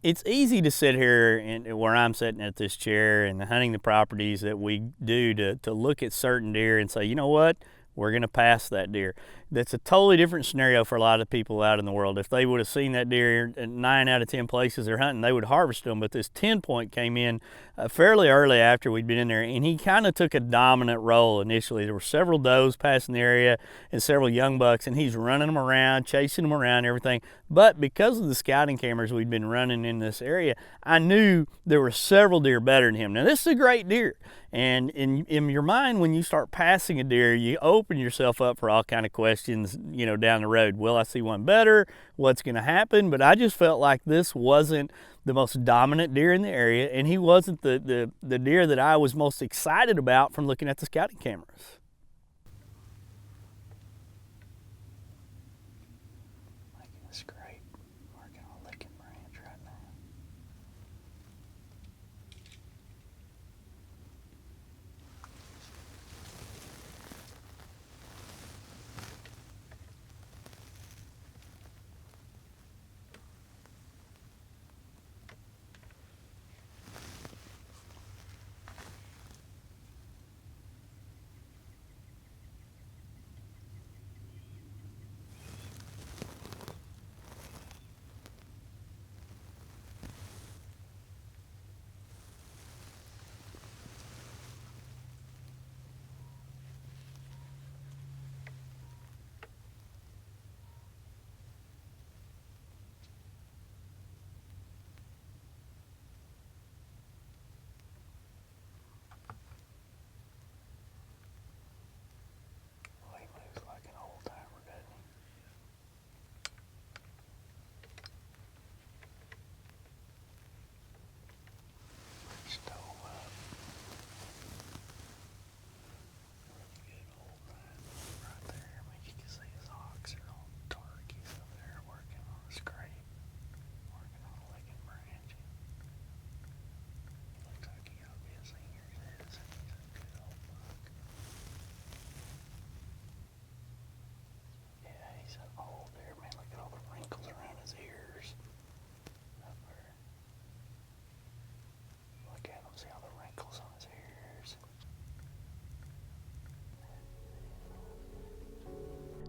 It's easy to sit here and where I'm sitting at this chair and hunting the properties that we do to look at certain deer and say, you know what, we're going to pass that deer. That's a totally different scenario for a lot of people out in the world. If they would have seen that deer in 9 out of 10 places they're hunting, they would harvest them. But this 10 point came in fairly early after we'd been in there, and he kind of took a dominant role initially. There were several does passing the area and several young bucks, and he's running them around, chasing them around, everything. But because of the scouting cameras we'd been running in this area, I knew there were several deer better than him. Now, this is a great deer. And in your mind, when you start passing a deer, you open yourself up for all kind of questions, you know, down the road. Will I see one better? What's going to happen? But I just felt like this wasn't the most dominant deer in the area, and he wasn't the deer that I was most excited about from looking at the scouting cameras. Making a scrape, working on a licking branch right now.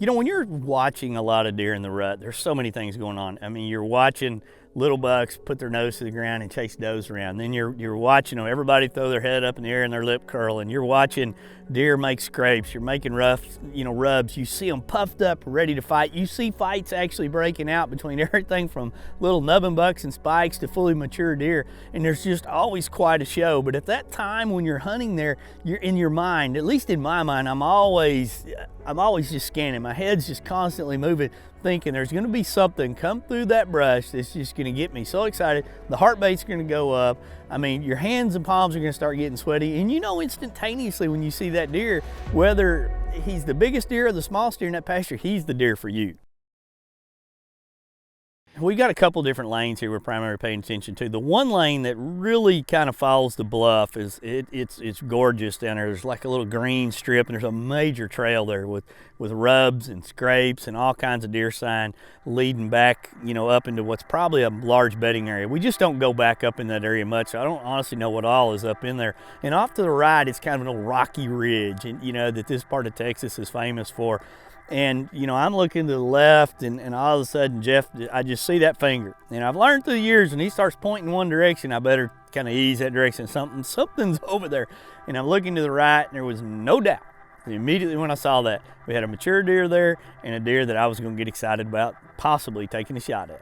You know, when you're watching a lot of deer in the rut, there's so many things going on. I mean, you're watching little bucks put their nose to the ground and chase does around. Then you're watching them, everybody throw their head up in the air and their lip curl, and you're watching deer make scrapes. You're making rough, rubs. You see them puffed up, ready to fight. You see fights actually breaking out between everything from little nubbin bucks and spikes to fully mature deer, and there's just always quite a show. But at that time when you're hunting there, you're in your mind, at least in my mind, I'm always just scanning. My head's just constantly moving, thinking there's gonna be something come through that brush that's just gonna get me so excited. The heart rate's gonna go up. I mean, your hands and palms are gonna start getting sweaty, and you know instantaneously when you see that deer, whether he's the biggest deer or the smallest deer in that pasture, he's the deer for you. We got a couple different lanes here we're primarily paying attention to. The one lane that really kind of follows the bluff is it's gorgeous down there. There's like a little green strip, and there's a major trail there with rubs and scrapes and all kinds of deer sign leading back, up into what's probably a large bedding area. We just don't go back up in that area much, so I don't honestly know what all is up in there. And off to the right, it's kind of an old rocky ridge, and that this part of Texas is famous for. And, I'm looking to the left, and all of a sudden, Jeff, I just see that finger. And I've learned through the years, when he starts pointing one direction, I better kind of ease that direction. Something's over there. And I'm looking to the right, and there was no doubt. Immediately when I saw that, we had a mature deer there and a deer that I was going to get excited about possibly taking a shot at.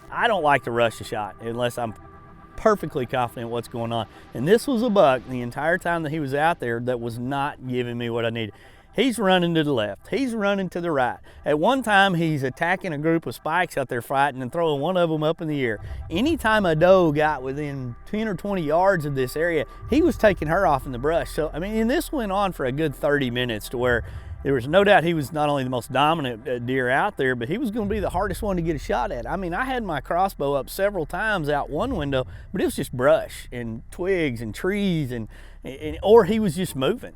I don't like to rush a shot unless I'm perfectly confident what's going on. And this was a buck the entire time that he was out there that was not giving me what I needed. He's running to the left. He's running to the right. At one time, he's attacking a group of spikes out there fighting and throwing one of them up in the air. Anytime a doe got within 10 or 20 yards of this area, he was taking her off in the brush. So, and this went on for a good 30 minutes to where there was no doubt he was not only the most dominant deer out there, but he was going to be the hardest one to get a shot at. I mean, I had my crossbow up several times out one window, but it was just brush and twigs and trees, or he was just moving.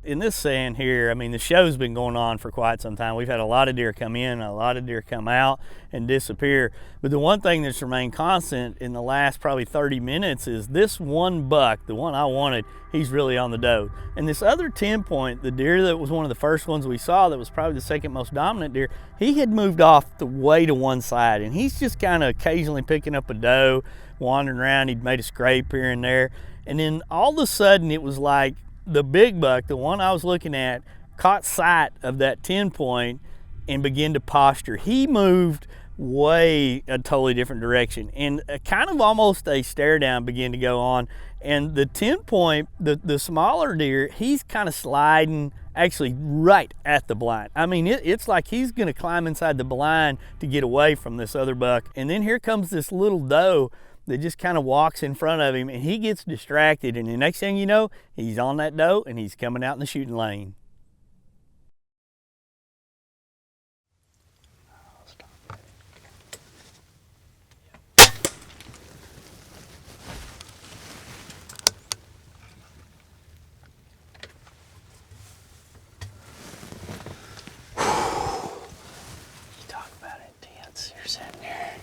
In this stand here, I mean, the show's been going on for quite some time. We've had a lot of deer come in, a lot of deer come out and disappear. But the one thing that's remained constant in the last probably 30 minutes is this one buck, the one I wanted, he's really on the doe. And this other 10 point, the deer that was one of the first ones we saw that was probably the second most dominant deer, he had moved off way to one side, and he's just kind of occasionally picking up a doe, wandering around. He'd made a scrape here and there. And then all of a sudden it was like, the big buck, the one I was looking at, caught sight of that 10 point and began to posture. He moved way a totally different direction, and kind of almost a stare down began to go on. And the 10 point, the smaller deer, he's kind of sliding actually right at the blind. I mean, it's like he's gonna climb inside the blind to get away from this other buck. And then here comes this little doe that just kind of walks in front of him, and he gets distracted, and the next thing you know, he's on that doe and he's coming out in the shooting lane. You talk about intense. You're sitting there.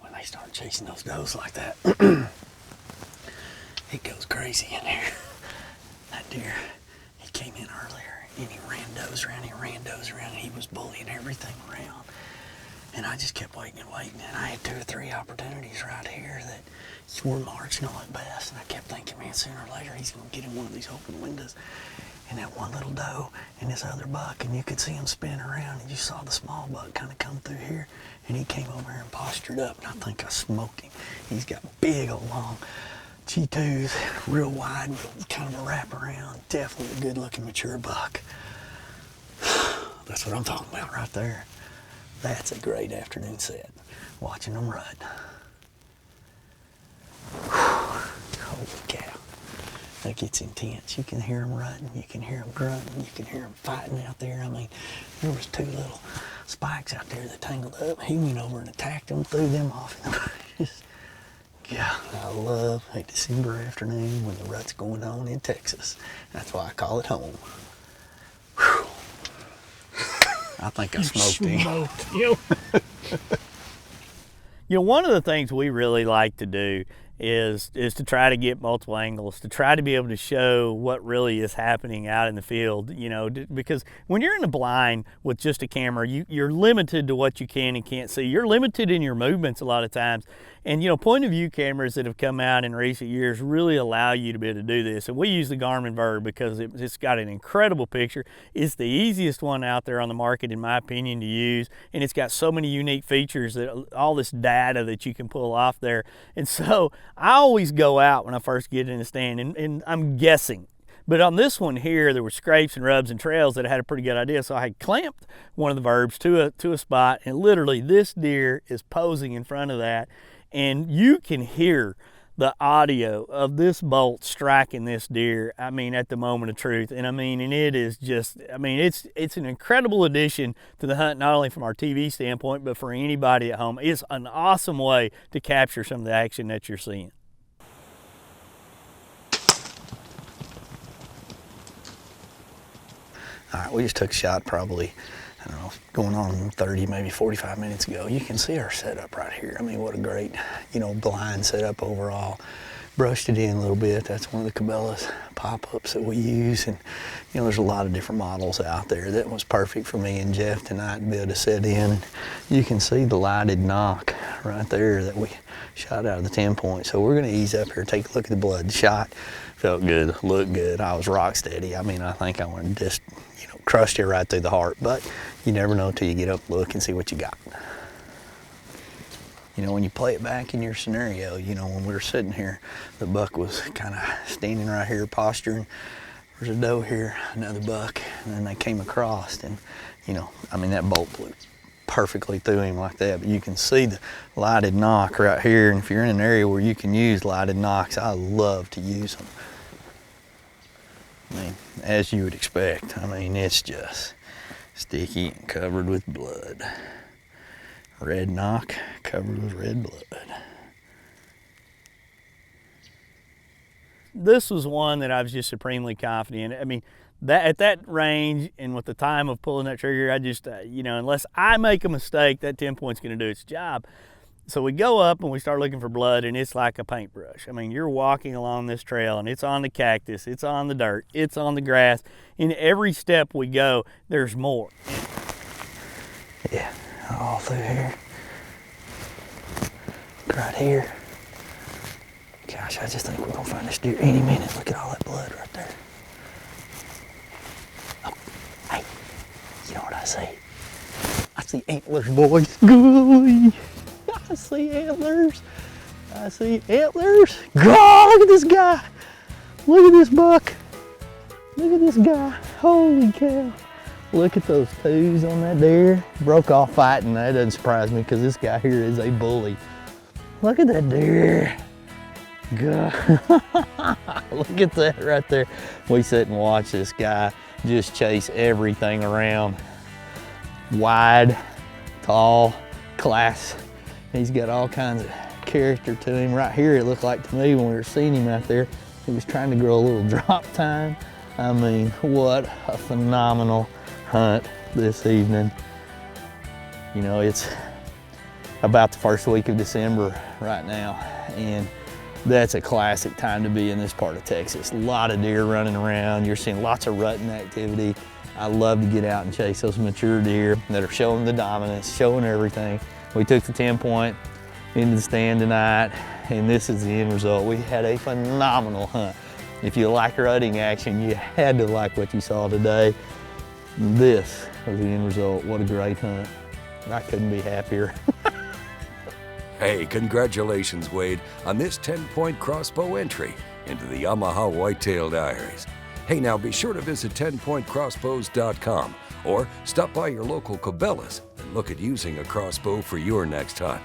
When they start chasing those does like that, it goes crazy in there. That deer, he came in earlier and he ran does around, and he was bullying everything around. And I just kept waiting and waiting, and I had 2 or 3 opportunities right here that were marginal at best, and I kept thinking, man, sooner or later he's gonna get in one of these open windows. And that one little doe and this other buck, and you could see him spin around, and you saw the small buck kind of come through here, and he came over here and postured up, and I think I smoked him. He's got big old long G2s, real wide, kind of a wraparound, definitely a good looking mature buck. That's what I'm talking about right there. That's a great afternoon set, watching them rut. Holy cow. That gets intense. You can hear them rutting, you can hear them grunting, you can hear them fighting out there. I mean, there was 2 little spikes out there that tangled up. He went over and attacked them, threw them off. Just, yeah, I love a December afternoon when the rut's going on in Texas. That's why I call it home. Whew. I think I smoked him. You know, one of the things we really like to do is to try to get multiple angles, to try to be able to show what really is happening out in the field, you know, because when you're in a blind with just a camera, you're limited to what you can and can't see. You're limited in your movements a lot of times. And, you know, point of view cameras that have come out in recent years really allow you to be able to do this. And we use the Garmin Verb because it's got an incredible picture. It's the easiest one out there on the market, in my opinion, to use. And it's got so many unique features, that all this data that you can pull off there. And so I always go out when I first get in the stand, and I'm guessing. But on this one here, there were scrapes and rubs and trails that I had a pretty good idea. So I had clamped one of the Verbs to a spot, and literally this deer is posing in front of that. And you can hear the audio of this bolt striking this deer, I mean, at the moment of truth. And I mean, and it is just, I mean, it's an incredible addition to the hunt, not only from our TV standpoint, but for anybody at home. It's an awesome way to capture some of the action that you're seeing. All right, we just took a shot probably, I don't know, going on 30, maybe 45 minutes ago. You can see our setup right here. I mean, what a great, you know, blind setup overall. Brushed it in a little bit. That's one of the Cabela's pop-ups that we use. And, you know, there's a lot of different models out there. That was perfect for me and Jeff tonight to be able to set in. You can see the lighted knock right there that we shot out of the 10 point. So we're gonna ease up here, take a look at the blood. The shot felt good, looked good. I was rock steady. I mean, I think I went just, you know, crushed it right through the heart. But you never know till you get up, look, and see what you got. You know, when you play it back in your scenario, you know, when we were sitting here, the buck was kind of standing right here posturing. There's a doe here, another buck, and then they came across, and, you know, I mean, that bolt blew perfectly through him like that, but you can see the lighted knock right here, and if you're in an area where you can use lighted knocks, I love to use them. I mean, as you would expect. I mean, it's just sticky and covered with blood. Red knock covered with red blood. This was one that I was just supremely confident in. I mean, that at that range and with the time of pulling that trigger, I just, you know, unless I make a mistake, that 10 point's gonna do its job. So we go up and we start looking for blood, and it's like a paintbrush. I mean, you're walking along this trail and it's on the cactus, it's on the dirt, it's on the grass. In every step we go, there's more. Yeah, all through here. Right here. Gosh, I just think we're gonna find this deer any minute. Look at all that blood right there. Oh, hey, you know what I see? I see antlers, boys. Golly. I see antlers. I see antlers. God, look at this guy. Look at this buck. Look at this guy. Holy cow. Look at those toes on that deer. Broke off fighting. That doesn't surprise me because this guy here is a bully. Look at that deer. God. Look at that right there. We sit and watch this guy just chase everything around. Wide, tall, class. He's got all kinds of character to him. Right here, it looked like to me when we were seeing him out there, he was trying to grow a little drop time. I mean, what a phenomenal hunt this evening. You know, it's about the first week of December right now, and that's a classic time to be in this part of Texas. A lot of deer running around. You're seeing lots of rutting activity. I love to get out and chase those mature deer that are showing the dominance, showing everything. We took the 10 point into the stand tonight, and this is the end result. We had a phenomenal hunt. If you like rutting action, you had to like what you saw today. This was the end result. What a great hunt. I couldn't be happier. Hey, congratulations, Wade, on this 10-point crossbow entry into the Yamaha Whitetail Diaries. Hey, now be sure to visit 10pointcrossbows.com or stop by your local Cabela's and look at using a crossbow for your next hunt.